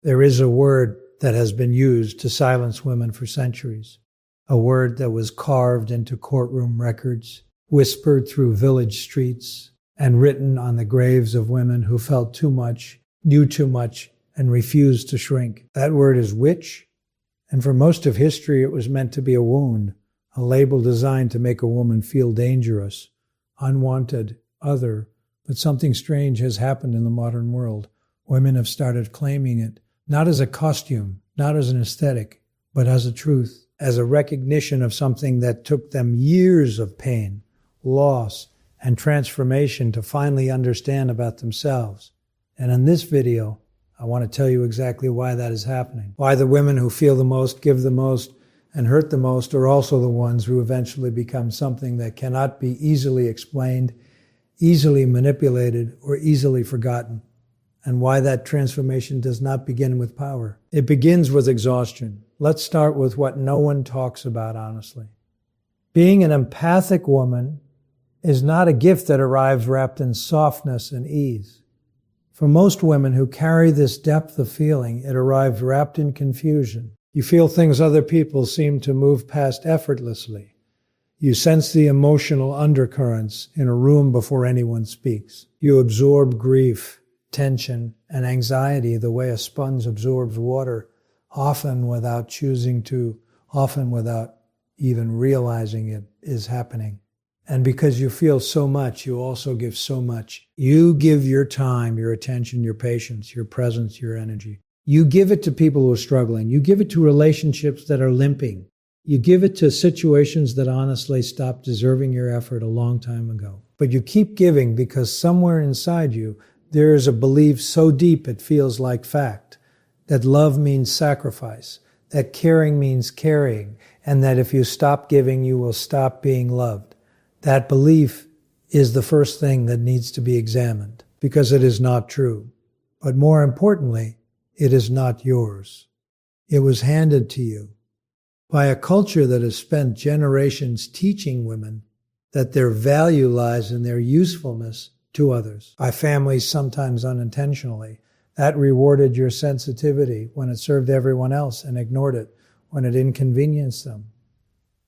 There is a word that has been used to silence women for centuries, a word that was carved into courtroom records, whispered through village streets, and written on the graves of women who felt too much, knew too much, and refused to shrink. That word is witch, and for most of history it was meant to be a wound, a label designed to make a woman feel dangerous, unwanted, other. But something strange has happened in the modern world. Women have started claiming it, not as a costume, not as an aesthetic, but as a truth, as a recognition of something that took them years of pain, loss, and transformation to finally understand about themselves. And in this video, I want to tell you exactly why that is happening. Why the women who feel the most, give the most, and hurt the most are also the ones who eventually become something that cannot be easily explained, easily manipulated, or easily forgotten. And why that transformation does not begin with power. It begins with exhaustion. Let's start with what no one talks about, honestly. Being an empathic woman is not a gift that arrives wrapped in softness and ease. For most women who carry this depth of feeling, it arrives wrapped in confusion. You feel things other people seem to move past effortlessly. You sense the emotional undercurrents in a room before anyone speaks. You absorb grief, tension, and anxiety the way a sponge absorbs water, often without choosing to, often without even realizing it is happening. And because you feel so much, you also give so much. You give your time, your attention, your patience, your presence, your energy. You give it to people who are struggling. You give it to relationships that are limping. You give it to situations that honestly stopped deserving your effort a long time ago. But you keep giving because somewhere inside you, there is a belief so deep it feels like fact, that love means sacrifice, that caring means carrying, and that if you stop giving, you will stop being loved. That belief is the first thing that needs to be examined, because it is not true. But more importantly, it is not yours. It was handed to you by a culture that has spent generations teaching women that their value lies in their usefulness to others, by families sometimes unintentionally. That rewarded your sensitivity when it served everyone else and ignored it when it inconvenienced them.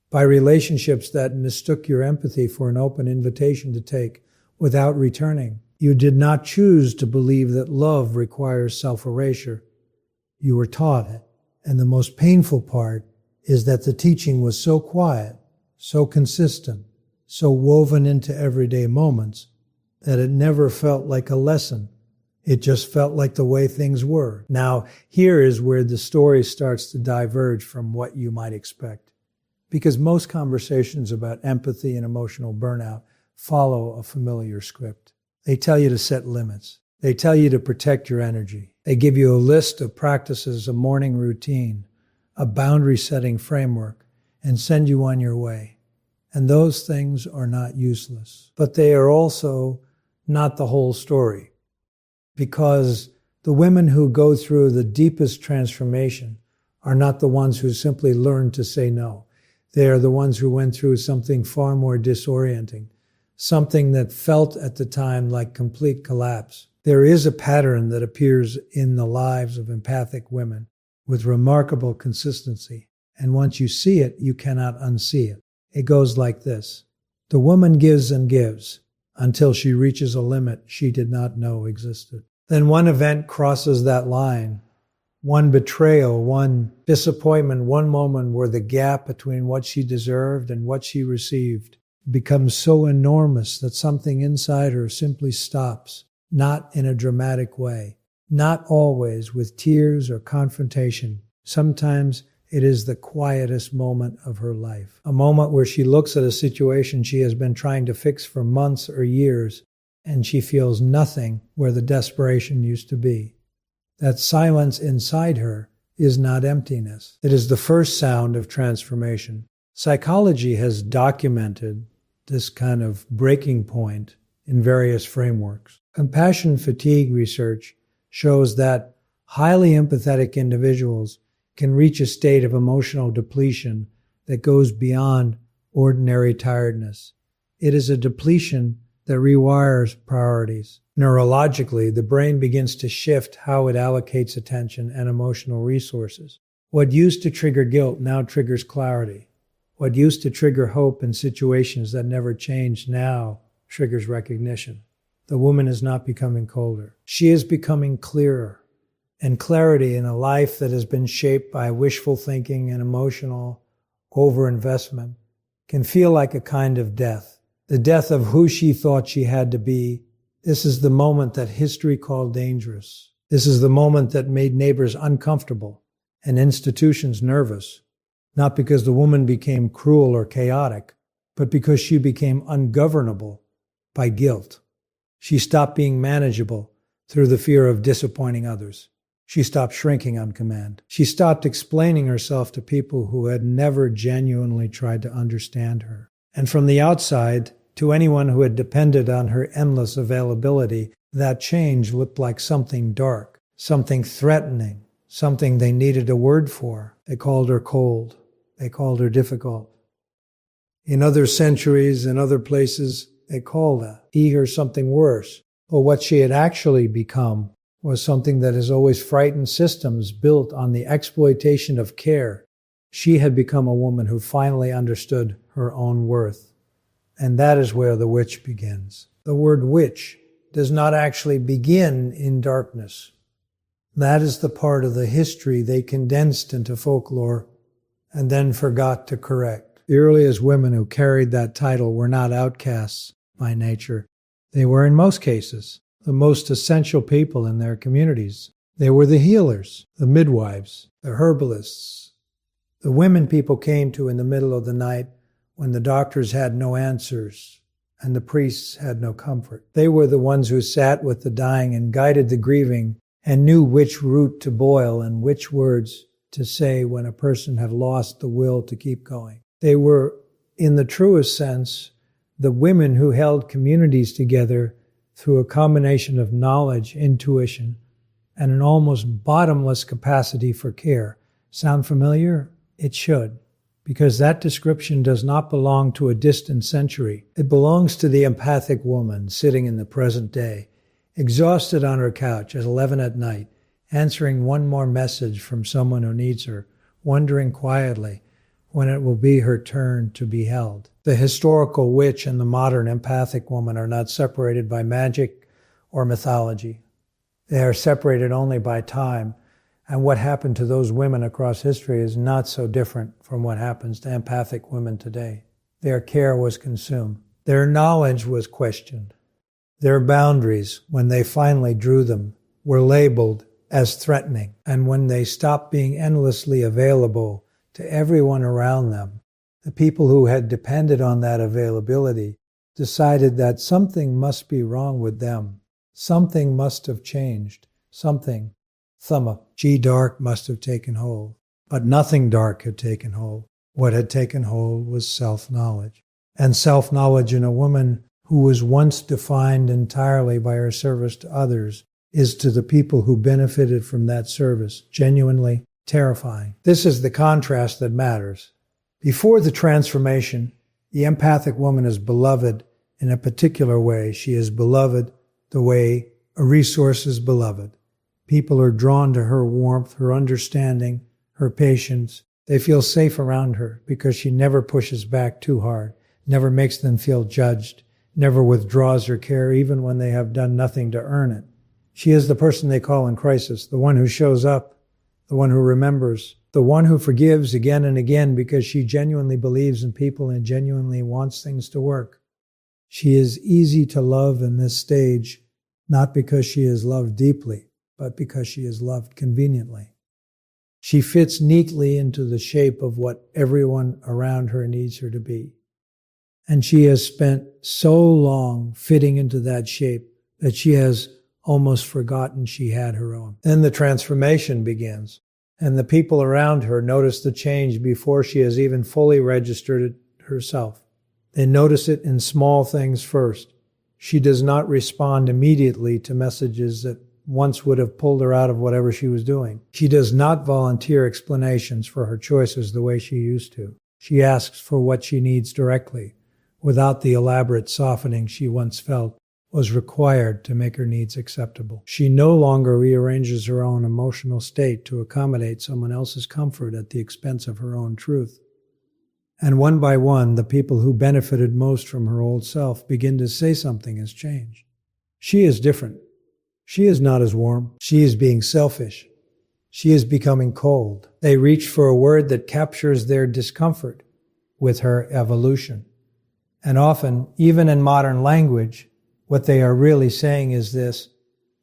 By relationships that mistook your empathy for an open invitation to take without returning. You did not choose to believe that love requires self-erasure. You were taught it. And the most painful part is that the teaching was so quiet, so consistent, so woven into everyday moments, that it never felt like a lesson. It just felt like the way things were. Now, here is where the story starts to diverge from what you might expect. Because most conversations about empathy and emotional burnout follow a familiar script. They tell you to set limits. They tell you to protect your energy. They give you a list of practices, a morning routine, a boundary-setting framework, and send you on your way. And those things are not useless. But they are also not the whole story. Because the women who go through the deepest transformation are not the ones who simply learn to say no. They are the ones who went through something far more disorienting, something that felt at the time like complete collapse. There is a pattern that appears in the lives of empathic women with remarkable consistency. And once you see it, you cannot unsee it. It goes like this. The woman gives and gives until she reaches a limit she did not know existed. Then one event crosses that line. One betrayal, one disappointment, one moment where the gap between what she deserved and what she received becomes so enormous that something inside her simply stops, not in a dramatic way, not always with tears or confrontation. Sometimes it is the quietest moment of her life, a moment where she looks at a situation she has been trying to fix for months or years, and she feels nothing where the desperation used to be. That silence inside her is not emptiness. It is the first sound of transformation. Psychology has documented this kind of breaking point in various frameworks. Compassion fatigue research shows that highly empathetic individuals can reach a state of emotional depletion that goes beyond ordinary tiredness. It is a depletion that rewires priorities. Neurologically, the brain begins to shift how it allocates attention and emotional resources. What used to trigger guilt now triggers clarity. What used to trigger hope in situations that never changed now triggers recognition. The woman is not becoming colder. She is becoming clearer. And clarity in a life that has been shaped by wishful thinking and emotional overinvestment can feel like a kind of death. The death of who she thought she had to be. This is the moment that history called dangerous. This is the moment that made neighbors uncomfortable and institutions nervous, not because the woman became cruel or chaotic, but because she became ungovernable by guilt. She stopped being manageable through the fear of disappointing others. She stopped shrinking on command. She stopped explaining herself to people who had never genuinely tried to understand her. And from the outside, to anyone who had depended on her endless availability, that change looked like something dark, something threatening, something they needed a word for. They called her cold. They called her difficult. In other centuries and other places, they called her something worse. But what she had actually become was something that has always frightened systems built on the exploitation of care. She had become a woman who finally understood her own worth. And that is where the witch begins. The word witch does not actually begin in darkness. That is the part of the history they condensed into folklore and then forgot to correct. The earliest women who carried that title were not outcasts by nature. They were, in most cases, the most essential people in their communities. They were the healers, the midwives, the herbalists, the women people came to in the middle of the night when the doctors had no answers and the priests had no comfort. They were the ones who sat with the dying and guided the grieving and knew which root to boil and which words to say when a person had lost the will to keep going. They were, in the truest sense, the women who held communities together through a combination of knowledge, intuition, and an almost bottomless capacity for care. Sound familiar? It should, because that description does not belong to a distant century. It belongs to the empathic woman sitting in the present day, exhausted on her couch at 11 at night, answering one more message from someone who needs her, wondering quietly when it will be her turn to be held. The historical witch and the modern empathic woman are not separated by magic or mythology. They are separated only by time, and what happened to those women across history is not so different from what happens to empathic women today. Their care was consumed. Their knowledge was questioned. Their boundaries, when they finally drew them, were labeled as threatening. And when they stopped being endlessly available to everyone around them, the people who had depended on that availability decided that something must be wrong with them. Something must have changed. Something, dark must have taken hold. But nothing dark had taken hold. What had taken hold was self-knowledge. And self-knowledge in a woman who was once defined entirely by her service to others is to the people who benefited from that service genuinely terrifying. This is the contrast that matters. Before the transformation, the empathic woman is beloved in a particular way. She is beloved the way a resource is beloved. People are drawn to her warmth, her understanding, her patience. They feel safe around her because she never pushes back too hard, never makes them feel judged, never withdraws her care even when they have done nothing to earn it. She is the person they call in crisis, the one who shows up, the one who remembers, the one who forgives again and again because she genuinely believes in people and genuinely wants things to work. She is easy to love in this stage, not because she is loved deeply, but because she is loved conveniently. She fits neatly into the shape of what everyone around her needs her to be. And she has spent so long fitting into that shape that she has almost forgotten she had her own. Then the transformation begins, and the people around her notice the change before she has even fully registered it herself. They notice it in small things first. She does not respond immediately to messages that once would have pulled her out of whatever she was doing. She does not volunteer explanations for her choices the way she used to. She asks for what she needs directly, without the elaborate softening she once felt was required to make her needs acceptable. She no longer rearranges her own emotional state to accommodate someone else's comfort at the expense of her own truth. And one by one, the people who benefited most from her old self begin to say something has changed. She is different. She is not as warm. She is being selfish. She is becoming cold. They reach for a word that captures their discomfort with her evolution. And often, even in modern language, what they are really saying is this: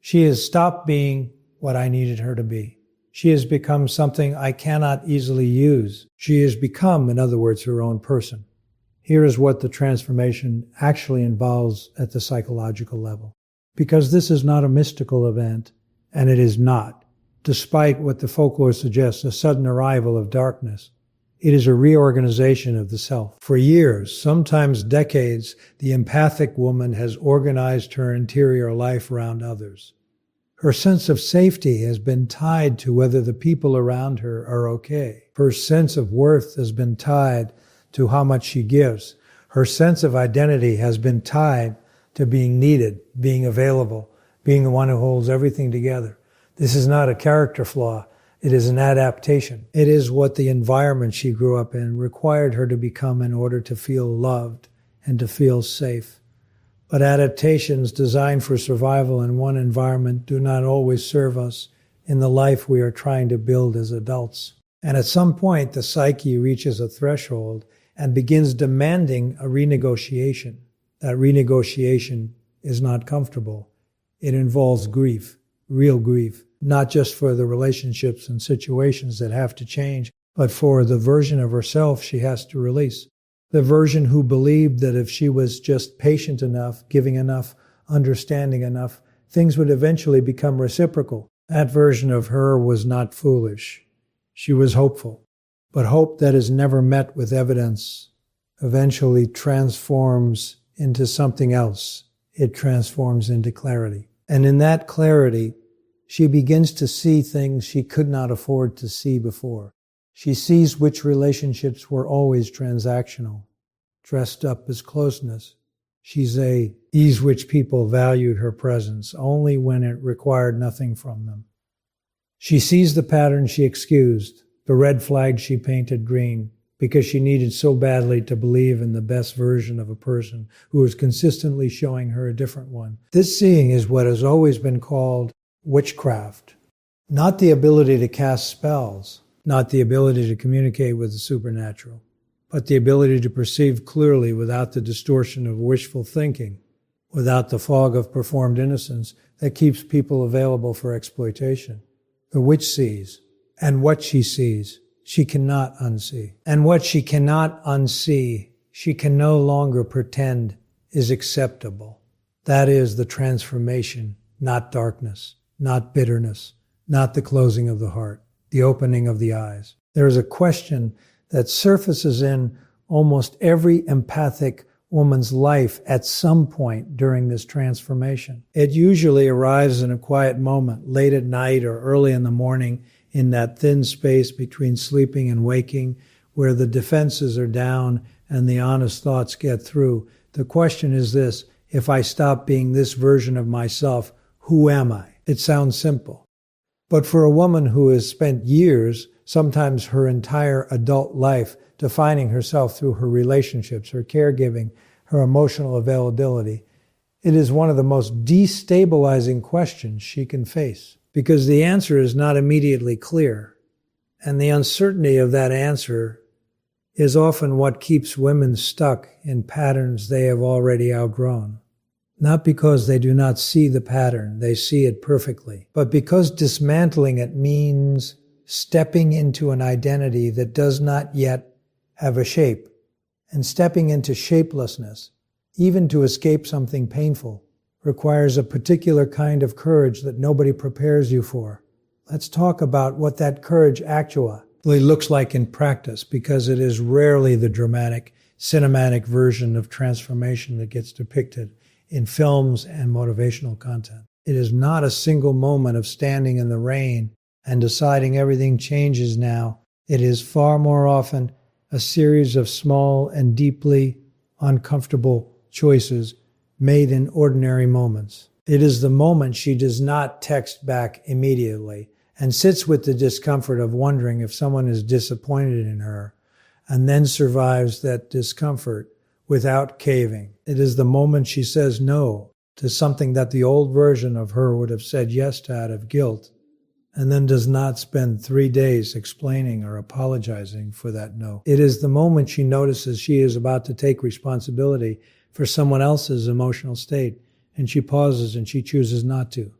she has stopped being what I needed her to be. She has become something I cannot easily use. She has become, in other words, her own person. Here is what the transformation actually involves at the psychological level. Because this is not a mystical event, and it is not, despite what the folklore suggests, a sudden arrival of darkness. It is a reorganization of the self. For years, sometimes decades, the empathic woman has organized her interior life around others. Her sense of safety has been tied to whether the people around her are okay. Her sense of worth has been tied to how much she gives. Her sense of identity has been tied to being needed, being available, being the one who holds everything together. This is not a character flaw. It is an adaptation. It is what the environment she grew up in required her to become in order to feel loved and to feel safe. But adaptations designed for survival in one environment do not always serve us in the life we are trying to build as adults. And at some point, the psyche reaches a threshold and begins demanding a renegotiation. That renegotiation is not comfortable. It involves grief, real grief, not just for the relationships and situations that have to change, but for the version of herself she has to release. The version who believed that if she was just patient enough, giving enough, understanding enough, things would eventually become reciprocal. That version of her was not foolish. She was hopeful. But hope that is never met with evidence eventually transforms into something else. It transforms into clarity. And in that clarity, she begins to see things she could not afford to see before. She sees which relationships were always transactional, dressed up as closeness. She sees which people valued her presence only when it required nothing from them. She sees the patterns she excused, the red flags she painted green, because she needed so badly to believe in the best version of a person who was consistently showing her a different one. This seeing is what has always been called witchcraft. Not the ability to cast spells, not the ability to communicate with the supernatural, but the ability to perceive clearly without the distortion of wishful thinking, without the fog of performed innocence that keeps people available for exploitation. The witch sees, and what she sees, she cannot unsee. And what she cannot unsee, she can no longer pretend is acceptable. That is the transformation, not darkness, not bitterness, not the closing of the heart, the opening of the eyes. There is a question that surfaces in almost every empathic woman's life at some point during this transformation. It usually arrives in a quiet moment, late at night or early in the morning, in that thin space between sleeping and waking, where the defenses are down and the honest thoughts get through. The question is this: if I stop being this version of myself, who am I? It sounds simple. But for a woman who has spent years, sometimes her entire adult life, defining herself through her relationships, her caregiving, her emotional availability, it is one of the most destabilizing questions she can face, because the answer is not immediately clear. And the uncertainty of that answer is often what keeps women stuck in patterns they have already outgrown. Not because they do not see the pattern, they see it perfectly, but because dismantling it means stepping into an identity that does not yet have a shape, and stepping into shapelessness, even to escape something painful, requires a particular kind of courage that nobody prepares you for. Let's talk about what that courage actually looks like in practice, because it is rarely the dramatic, cinematic version of transformation that gets depicted in films and motivational content. It is not a single moment of standing in the rain and deciding everything changes now. It is far more often a series of small and deeply uncomfortable choices made in ordinary moments. It is the moment she does not text back immediately and sits with the discomfort of wondering if someone is disappointed in her, and then survives that discomfort without caving. It is the moment she says no to something that the old version of her would have said yes to out of guilt, and then does not spend 3 days explaining or apologizing for that no. It is the moment she notices she is about to take responsibility for someone else's emotional state, and she pauses and she chooses not to.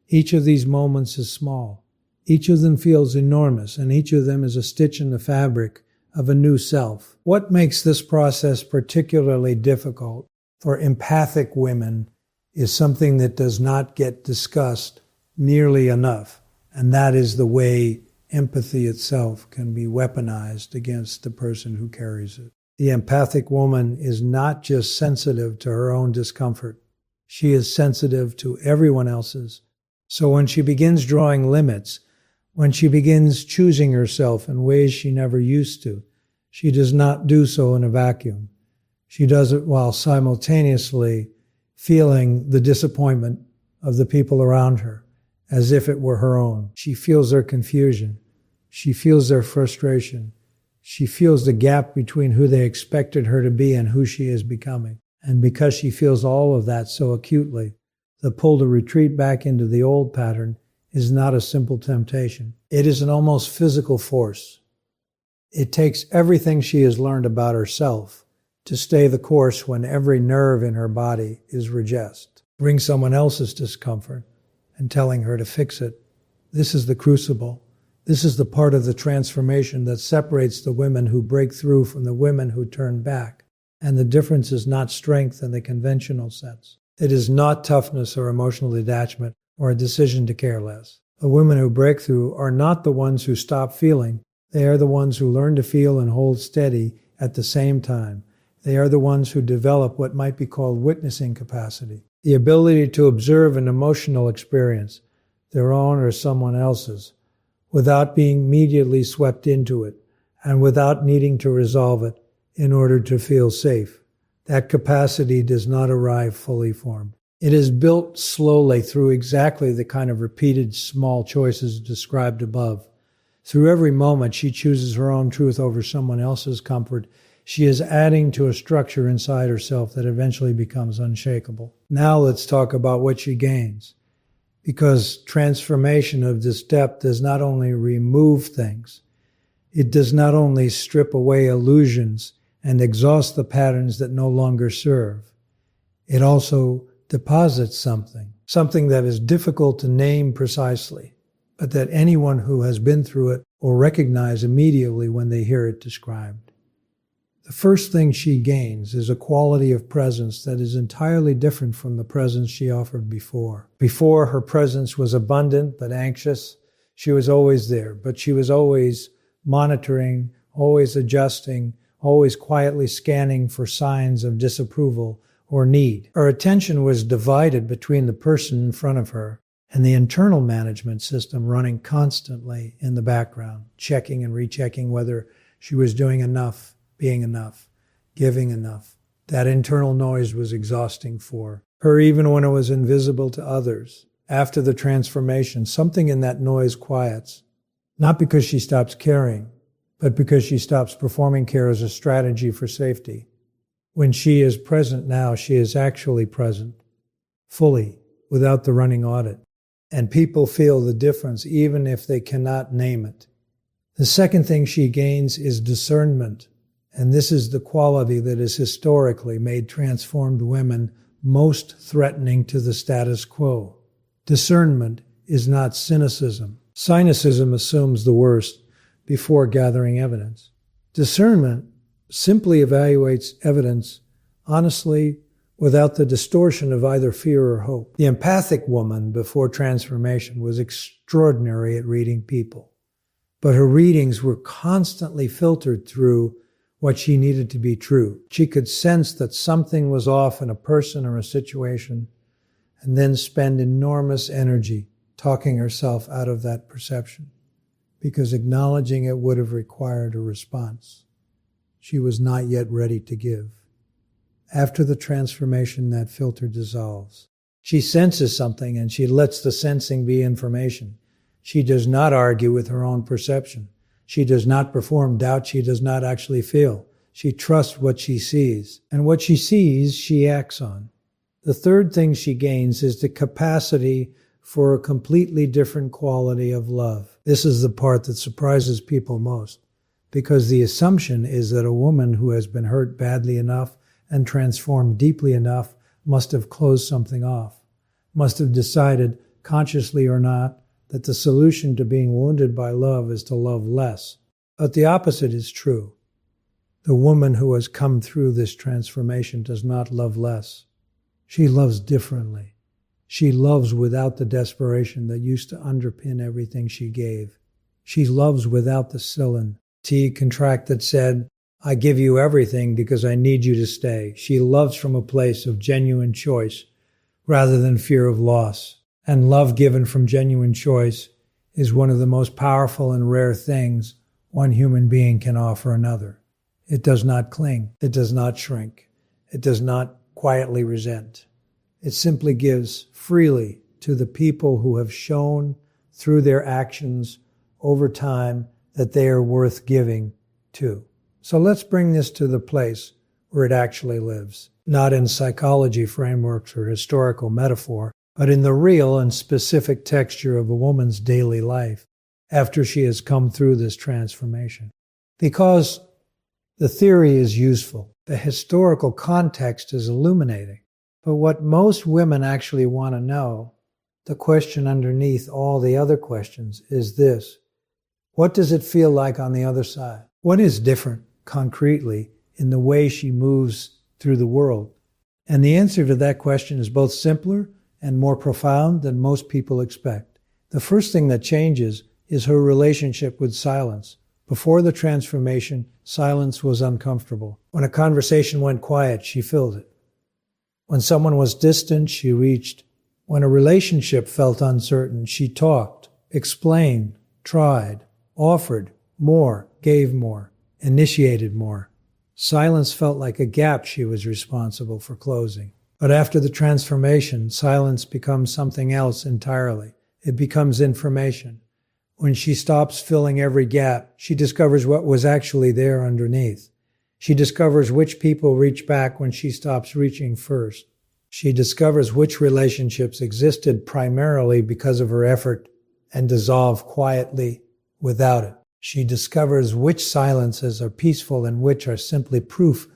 Each of these moments is small. Each of them feels enormous, and each of them is a stitch in the fabric of a new self. What makes this process particularly difficult for empathic women is something that does not get discussed nearly enough, and that is the way empathy itself can be weaponized against the person who carries it. The empathic woman is not just sensitive to her own discomfort. She is sensitive to everyone else's. So when she begins drawing limits, when she begins choosing herself in ways she never used to, she does not do so in a vacuum. She does it while simultaneously feeling the disappointment of the people around her, as if it were her own. She feels their confusion. She feels their frustration. She feels the gap between who they expected her to be and who she is becoming. And because she feels all of that so acutely, the pull to retreat back into the old pattern is not a simple temptation. It is an almost physical force. It takes everything she has learned about herself to stay the course when every nerve in her body is regressed. Bring someone else's discomfort and telling her to fix it. This is the crucible. This is the part of the transformation that separates the women who break through from the women who turn back. And the difference is not strength in the conventional sense. It is not toughness or emotional detachment or a decision to care less. The women who break through are not the ones who stop feeling. They are the ones who learn to feel and hold steady at the same time. They are the ones who develop what might be called witnessing capacity, the ability to observe an emotional experience, their own or someone else's, without being immediately swept into it and without needing to resolve it in order to feel safe. That capacity does not arrive fully formed. It is built slowly through exactly the kind of repeated small choices described above. Through every moment she chooses her own truth over someone else's comfort, she is adding to a structure inside herself that eventually becomes unshakable. Now let's talk about what she gains. Because transformation of this depth does not only remove things, it does not only strip away illusions and exhaust the patterns that no longer serve, it also deposits something that is difficult to name precisely, but that anyone who has been through it will recognize immediately when they hear it described. The first thing she gains is a quality of presence that is entirely different from the presence she offered before. Before, her presence was abundant but anxious. She was always there, but she was always monitoring, always adjusting, always quietly scanning for signs of disapproval or need. Her attention was divided between the person in front of her and the internal management system running constantly in the background, checking and rechecking whether she was doing enough, being enough, giving enough. That internal noise was exhausting for her, even when it was invisible to others. After the transformation, something in that noise quiets, not because she stops caring, but because she stops performing care as a strategy for safety. When she is present now, she is actually present, fully, without the running audit. And people feel the difference even if they cannot name it. The second thing she gains is discernment. And this is the quality that has historically made transformed women most threatening to the status quo. Discernment is not cynicism. Cynicism assumes the worst before gathering evidence. Discernment simply evaluates evidence honestly without the distortion of either fear or hope. The empathic woman before transformation was extraordinary at reading people, but her readings were constantly filtered through what she needed to be true. She could sense that something was off in a person or a situation and then spend enormous energy talking herself out of that perception because acknowledging it would have required a response she was not yet ready to give. After the transformation, that filter dissolves. She senses something and she lets the sensing be information. She does not argue with her own perception. She does not perform doubt she does not actually feel. She trusts what she sees, and what she sees, she acts on. The third thing she gains is the capacity for a completely different quality of love. This is the part that surprises people most, because the assumption is that a woman who has been hurt badly enough and transformed deeply enough must have closed something off, must have decided, consciously or not, that the solution to being wounded by love is to love less. But the opposite is true. The woman who has come through this transformation does not love less. She loves differently. She loves without the desperation that used to underpin everything she gave. She loves without the sullen contract that said, I give you everything because I need you to stay. She loves from a place of genuine choice rather than fear of loss. And love given from genuine choice is one of the most powerful and rare things one human being can offer another. It does not cling. It does not shrink. It does not quietly resent. It simply gives freely to the people who have shown through their actions over time that they are worth giving to. So let's bring this to the place where it actually lives, not in psychology frameworks or historical metaphor, but in the real and specific texture of a woman's daily life after she has come through this transformation. Because the theory is useful, the historical context is illuminating, but what most women actually want to know, the question underneath all the other questions, is this: what does it feel like on the other side? What is different, concretely, in the way she moves through the world? And the answer to that question is both simpler and more profound than most people expect. The first thing that changes is her relationship with silence. Before the transformation, silence was uncomfortable. When a conversation went quiet, she filled it. When someone was distant, she reached. When a relationship felt uncertain, she talked, explained, tried, offered more, gave more, initiated more. Silence felt like a gap she was responsible for closing. But after the transformation, silence becomes something else entirely. It becomes information. When she stops filling every gap, she discovers what was actually there underneath. She discovers which people reach back when she stops reaching first. She discovers which relationships existed primarily because of her effort and dissolve quietly without it. She discovers which silences are peaceful and which are simply proof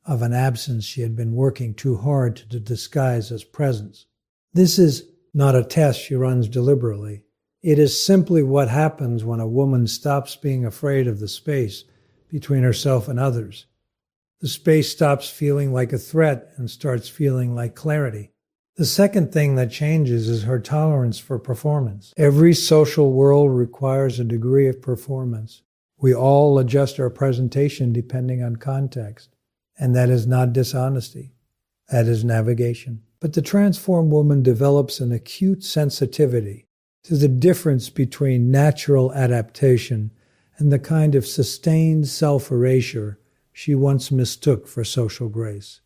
of an absence she had been working too hard to disguise as presence. This is not a test she runs deliberately. It is simply what happens when a woman stops being afraid of the space between herself and others. The space stops feeling like a threat and starts feeling like clarity. The second thing that changes is her tolerance for performance. Every social world requires a degree of performance. We all adjust our presentation depending on context. And that is not dishonesty. That is navigation. But the transformed woman develops an acute sensitivity to the difference between natural adaptation and the kind of sustained self-erasure she once mistook for social grace.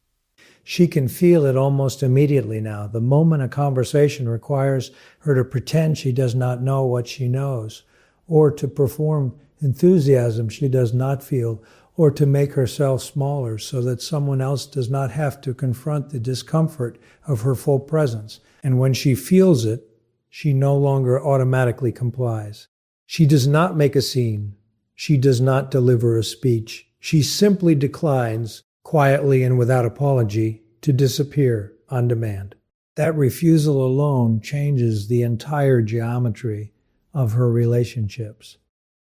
She can feel it almost immediately now, the moment a conversation requires her to pretend she does not know what she knows, or to perform enthusiasm she does not feel, or to make herself smaller so that someone else does not have to confront the discomfort of her full presence. And when she feels it, she no longer automatically complies. She does not make a scene. She does not deliver a speech. She simply declines, quietly and without apology, to disappear on demand. That refusal alone changes the entire geometry of her relationships.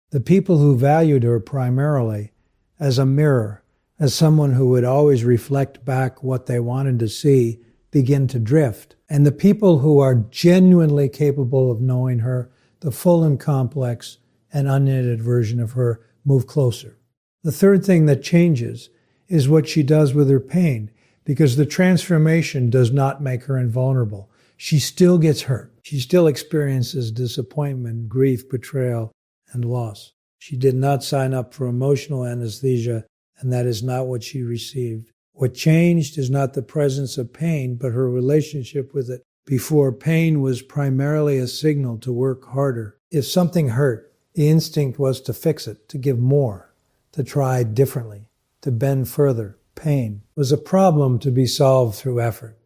The people who valued her primarily as a mirror, as someone who would always reflect back what they wanted to see, begin to drift. And the people who are genuinely capable of knowing her, the full and complex and unedited version of her, move closer. The third thing that changes is what she does with her pain, because the transformation does not make her invulnerable. She still gets hurt. She still experiences disappointment, grief, betrayal, and loss. She did not sign up for emotional anesthesia, and that is not what she received. What changed is not the presence of pain, but her relationship with it. Before, pain was primarily a signal to work harder. If something hurt, the instinct was to fix it, to give more, to try differently, to bend further. Pain was a problem to be solved through effort.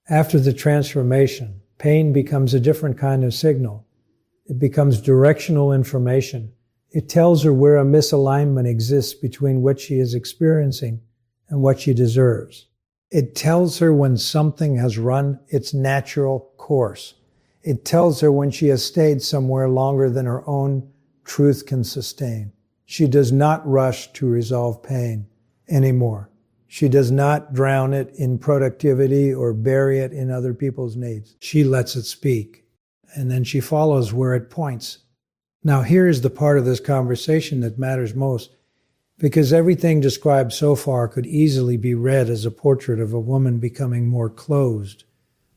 After the transformation, pain becomes a different kind of signal. It becomes directional information. It tells her where a misalignment exists between what she is experiencing and what she deserves. It tells her when something has run its natural course. It tells her when she has stayed somewhere longer than her own truth can sustain. She does not rush to resolve pain anymore. She does not drown it in productivity or bury it in other people's needs. She lets it speak, and then she follows where it points. Now, here is the part of this conversation that matters most, because everything described so far could easily be read as a portrait of a woman becoming more closed,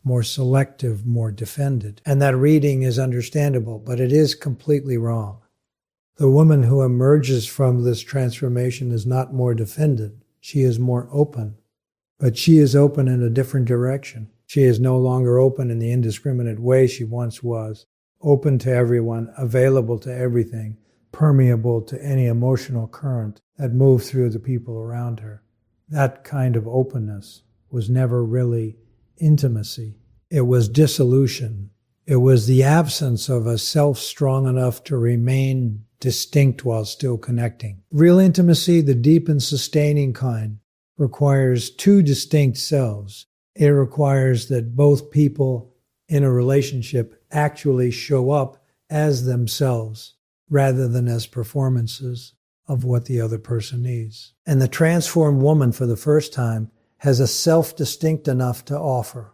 more selective, more defended. And that reading is understandable, but it is completely wrong. The woman who emerges from this transformation is not more defended. She is more open, but she is open in a different direction. She is no longer open in the indiscriminate way she once was, open to everyone, available to everything, permeable to any emotional current that moved through the people around her. That kind of openness was never really intimacy. It was dissolution. It was the absence of a self strong enough to remain distinct while still connecting. Real intimacy, the deep and sustaining kind, requires two distinct selves. It requires that both people in a relationship actually show up as themselves rather than as performances of what the other person needs. And the transformed woman, for the first time, has a self distinct enough to offer.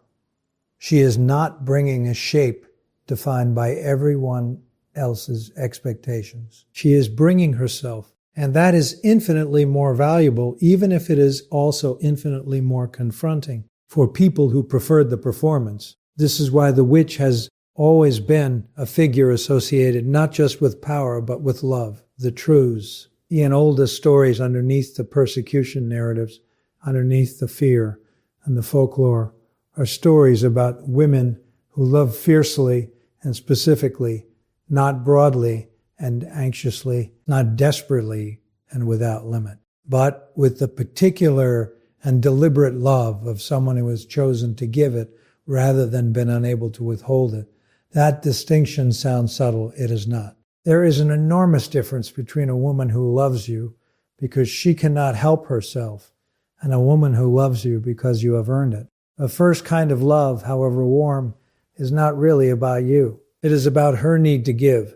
She is not bringing a shape defined by everyone else's expectations. She is bringing herself, and that is infinitely more valuable, even if it is also infinitely more confronting for people who preferred the performance. This is why the witch has always been a figure associated not just with power, but with love, the truths. In oldest stories, underneath the persecution narratives, underneath the fear and the folklore, are stories about women who love fiercely and specifically, not broadly and anxiously, not desperately and without limit, but with the particular and deliberate love of someone who has chosen to give it rather than been unable to withhold it. That distinction sounds subtle. It is not. There is an enormous difference between a woman who loves you because she cannot help herself and a woman who loves you because you have earned it. The first kind of love, however warm, is not really about you. It is about her need to give.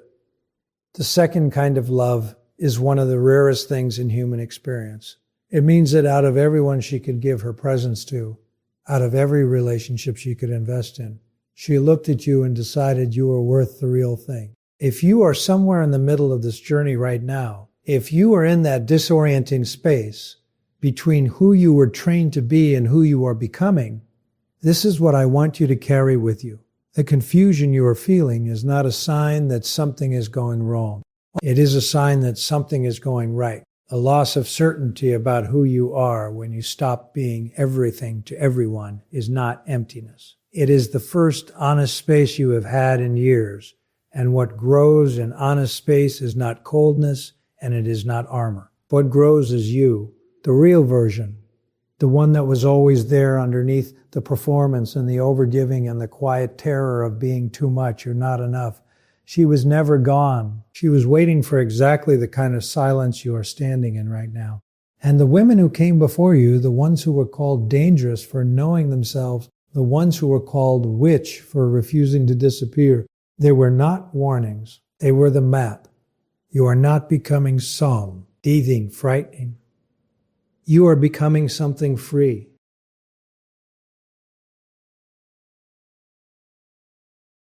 The second kind of love is one of the rarest things in human experience. It means that out of everyone she could give her presence to, out of every relationship she could invest in, she looked at you and decided you were worth the real thing. If you are somewhere in the middle of this journey right now, if you are in that disorienting space between who you were trained to be and who you are becoming, this is what I want you to carry with you. The confusion you are feeling is not a sign that something is going wrong. It is a sign that something is going right. A loss of certainty about who you are when you stop being everything to everyone is not emptiness. It is the first honest space you have had in years. And what grows in honest space is not coldness and it is not armor. What grows is you, the real version, the one that was always there underneath the performance and the overgiving and the quiet terror of being too much or not enough. She was never gone. She was waiting for exactly the kind of silence you are standing in right now. And the women who came before you, the ones who were called dangerous for knowing themselves, the ones who were called witch for refusing to disappear, they were not warnings. They were the map. You are not becoming solemn, teething, frightening. You are becoming something free.